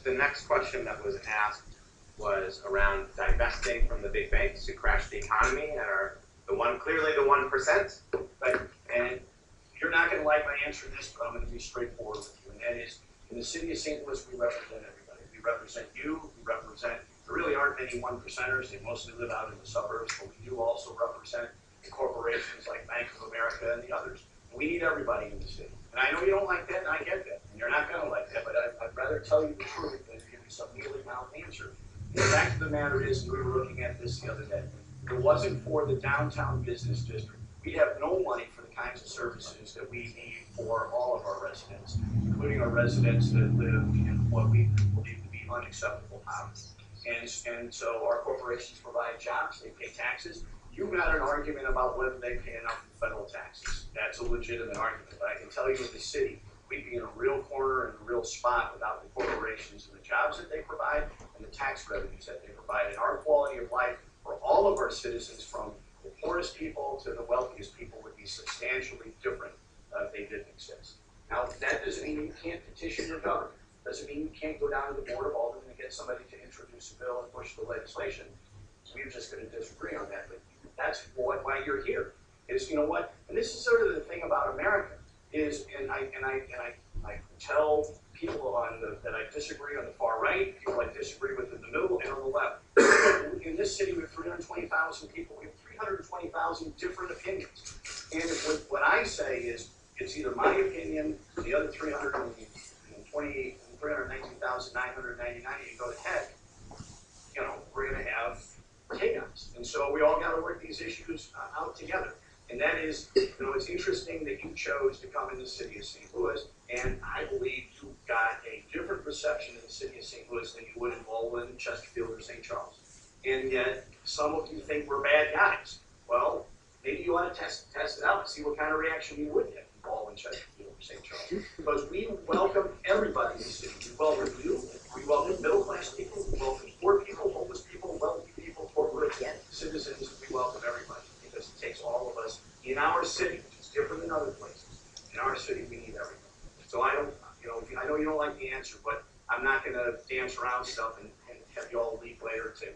the next question that was asked was around divesting from the big banks to crash the economy and are clearly the 1%. And you're not going to like my answer to this, but I'm going to be straightforward with you. And that is, in the city of St. Louis, we represent everybody. We represent you. We represent. There really aren't many 1%ers. They mostly live out in the suburbs, but we do also represent the corporations like Bank of America and the others. And we need everybody in the city. And I know you don't like that, and I get that. And you're not going to like that, but I'd rather tell you the truth than give you some mealy-mouthed answer. The fact of the matter is, and we were looking at this the other day, if it wasn't for the downtown business district, we'd have no money for the kinds of services that we need for all of our residents, including our residents that live in what we believe to be unacceptable housing. And so our corporations provide jobs, they pay taxes. You've got an argument about whether they pay enough in federal taxes. That's a legitimate argument, but I can tell you in the city, we'd be in a real corner and a real spot without the corporations and the jobs that they provide and the tax revenues that they provide. And our quality of life for all of our citizens, from the poorest people to the wealthiest people, would be substantially different if they didn't exist. Now, that doesn't mean you can't petition your government. Doesn't mean you can't go down to the Board of Aldermen and get somebody to introduce a bill and push the legislation. We're just going to disagree on that, but that's why you're here. Is, you know what? And this is sort of the thing about America is, and I tell people that I disagree on the far right, people I disagree with in the middle and on the left. In this city, we have 320,000 people. We have 320,000 different opinions. And what I say is, it's either my opinion, the other 319,999, you go to heck, you know, we're going to have chaos. And so we all got to work these issues out together. And that is, you know, it's interesting that you chose to come in the city of St. Louis, and I believe you got a different reception in the city of St. Louis than you would in Baldwin, Chesterfield, or St. Charles. And yet, some of you think we're bad guys. Well, maybe you want to test it out and see what kind of reaction you would get in Baldwin, Chesterfield, or St. Charles. Because we welcome everybody in the city. We welcome you, we welcome middle-class people, we welcome poor people, homeless people, wealthy people, corporate citizens, we welcome everybody. Because it takes all of us in our city, which is different than other places. In our city, we need everything. So I don't, you know, I know you don't like the answer, but I'm not going to dance around stuff and have you all leave later to